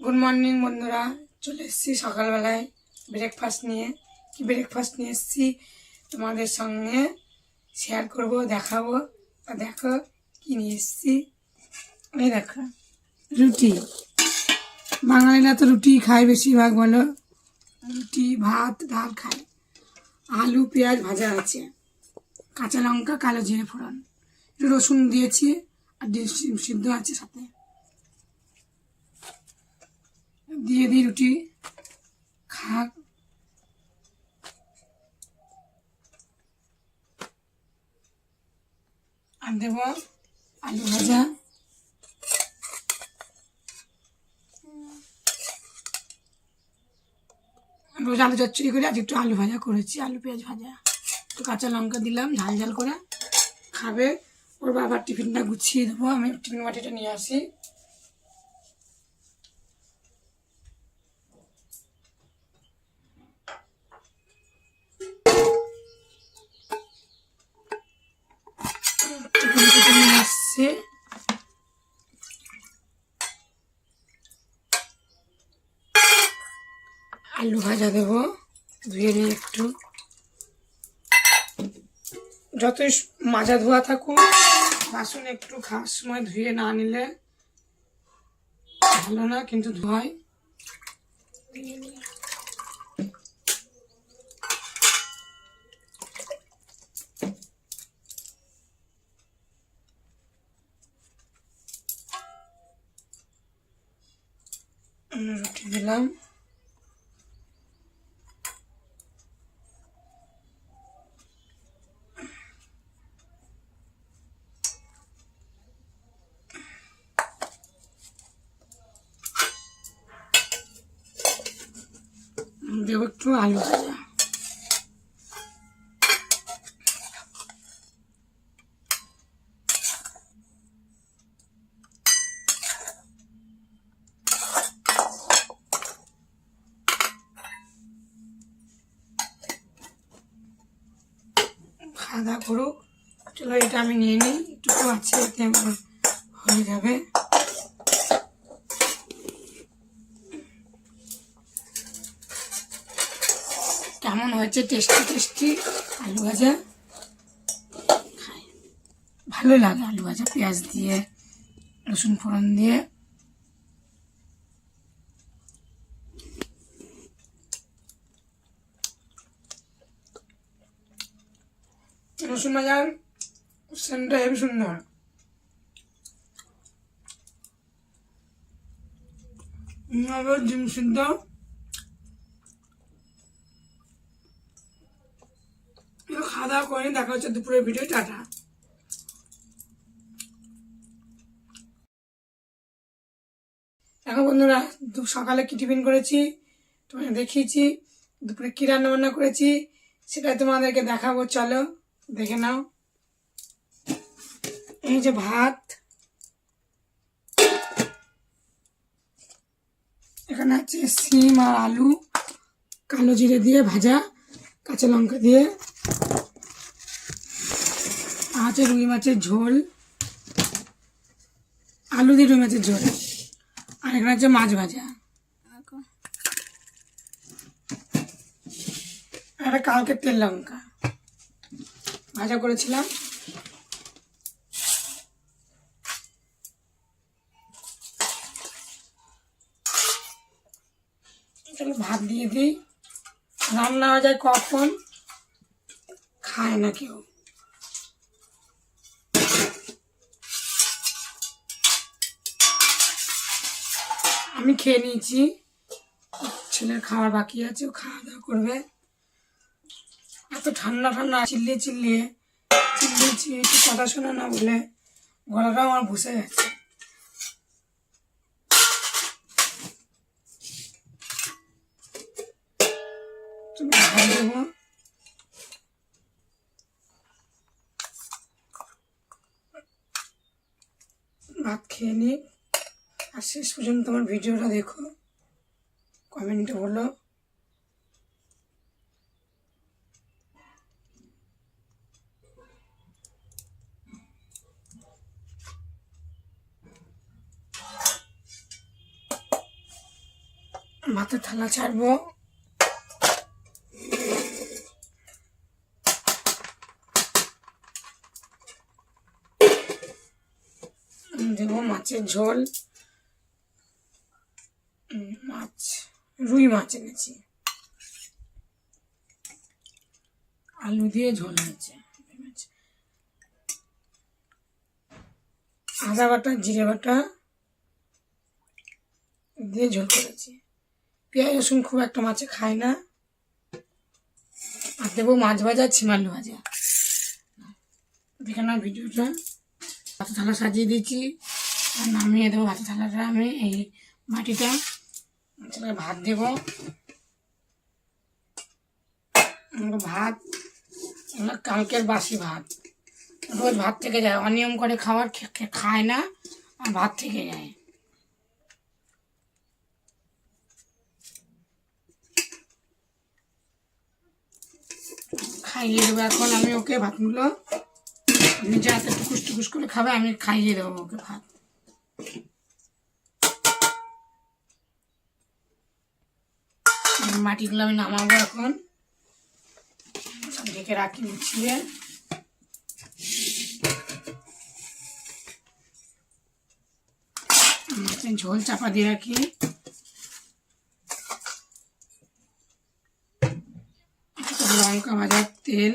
Good morning বন্ধুরা, চলে এসেছি সকালবেলায় ব্রেকফাস্ট নিয়ে। কি ব্রেকফাস্ট নিয়ে এসেছি তোমাদের সঙ্গে শেয়ার করব, দেখাবো। দেখো কি নিয়ে এসেছি। এই দেখো রুটি। বাঙালিরা তো রুটি খায় বেশিরভাগ, বলো। রুটি ভাত ডাল খায়। আলু পেঁয়াজ ভাজা আছে, কাঁচা লঙ্কা কালো জিরে ফোড়ন, একটু রসুন দিয়েছি, আর ডিম সিদ্ধ আছে সাথে। দিয়ে দিই রুটি, খাক। আর দেব আলু ভাজা। রোজ আলু চচ্চড়ি করে আজ একটু আলু ভাজা করেছি, আলু পেঁয়াজ ভাজা, একটু কাঁচা লঙ্কা দিলাম ঝাল ঝাল করে। খাবে। ওর বাবার টিফিনটা গুছিয়ে দেবো, আমি টিফিন বাটিটা নিয়ে আসি। টিফিন নিয়ে আসছি। আলু ভাজা দেবো, ধুয়ে নিই একটু। যতই মাজা ধোয়া থাকুক, বাসন একটু খাওয়ার সময় ধুয়ে না নিলে ভালো না, কিন্তু ধোয়। রুটি দিলাম, দেবো একটু আলু ভাজা। খাওয়া দাওয়া করুক। চলো এটা আমি নিয়ে নিই, একটু আছে এতে আমার হয়ে যাবে। কেমন হয়েছে? টেস্টি টেস্টি আলু ভাজা। খাই, ভালো লাগে আলু ভাজা পেঁয়াজ দিয়ে, রসুন ফোড়ন দিয়ে। রসুন ভাজার সেন্টটা হেবি সুন্দর। ডিম সিদ্ধ। খাওয়া দাওয়া করে দেখা হচ্ছে দুপুরের ভিডিও। টাটা। এখন বন্ধুরা সকালে কি টিফিন করেছি তোমাদের দেখিয়েছি, দুপুরে কি রান্না বান্না করেছি সেটা তোমাদেরকে দেখাবো। চলো দেখে নাও। এই যে ভাত, এখানে আছে সিম আর আলু কালো জিরে দিয়ে ভাজা, কাঁচা লঙ্কা দিয়ে। আছে রুই মাছের ঝোল, আলু দিয়ে রুই মাছের ঝোল। আর এখানে আছে মাছ ভাজা। একটা কালকে তেল লঙ্কা ভাজা করেছিলাম। চলো ভাত দিয়ে দিই। রান্না হয়ে যায় কখন, খায় না কেউ। আমি খেয়ে নিয়েছি, ছেলের খাওয়ার বাকি আছে, ও খাওয়া দাওয়া করবে। এত ঠান্ডা ঠান্ডা চিল্লিয়ে চিল্লিয়ে চিল্লিয়েছি, একটু কথা শোনা না বলে গলাটাও আমার বসে গেছে। ভাত দেবো, ভাত খেয়ে নিই। আর শেষ পর্যন্ত আমার ভিডিওটা দেখো, কমেন্টে বলো। ভাতের থালা ছাড়বো। দেবো মাছের ঝোল, মাছ রুই মাছ এনেছি, আলু দিয়ে ঝোল হয়েছে, আদা বাটা জিরে বাটা দিয়ে ঝোল করেছি। পেঁয়াজ রসুন খুব একটা মাছে খায় না। আর দেবো মাছ ভাজা, ছিমালু ভাজা। দেখে নাও ভিডিওটা। ভাতের থালা সাজিয়ে দিয়েছি আর নামিয়ে দেবো ভাতের থালাটা। আমি এই বাটিটা ভাত দেবো। ভাত কালকের বাসি ভাত, রোজ ভাত থেকে যায়, অনিয়ম করে খাবার খায় না আর ভাত থেকে যায়। খাইয়ে দেবো এখন আমি ওকে ভাতগুলো, নিজে হাতে টুকুস টুকুস করে খাবে, আমি খাইয়ে দেবো ওকে ভাত। মাটিগুলো আমি নামাবো এখন, ঢেকে রাখি মুছিয়ে। মাছের ঝোল চাপা দিয়ে রাখি। লঙ্কা ভাজার তেল,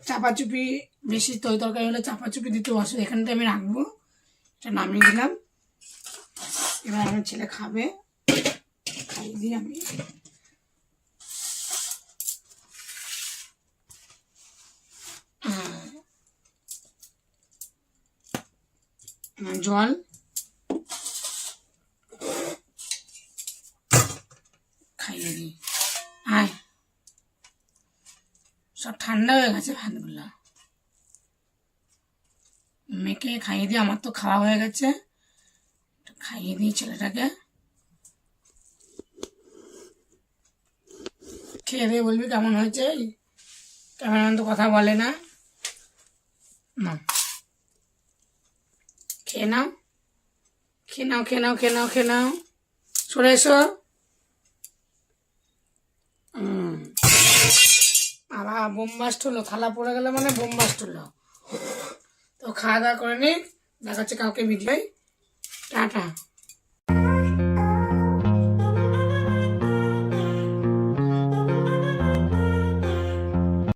চাপাচুপি বেশি তরকারি হলে চাপাচুপি দিতে অসুবিধা, এখানটা আমি রাখবো। এটা নামিয়ে দিলাম। এবার আমার ছেলে খাবে, খাইয়ে দিই আমি। জল খাইয়ে দিই। আয়, সব ঠান্ডা হয়ে গেছে ভাতগুলো, মেয়েকে খাইয়ে দিই। আমার তো খাওয়া হয়ে গেছে, খাইয়ে দিই ছেলেটাকে। খেয়ে দিয়ে বলবি কেমন হয়েছে। ক্যামেরাম্যান তো কথা বলে না। না, খেয়ে নাও, খেয়ে নাও, খেয়ে নাও, খেয়ে নাও, খেয়ে নাও, সরে এসো। আবার বোমবাস্ট হলো, থালা পড়ে গেলে মানে বোমবাস্ট হলো। তো খাওয়া দাওয়া করে নি, দেখা হচ্ছে কাউকে ভিডিওয়। টাটা।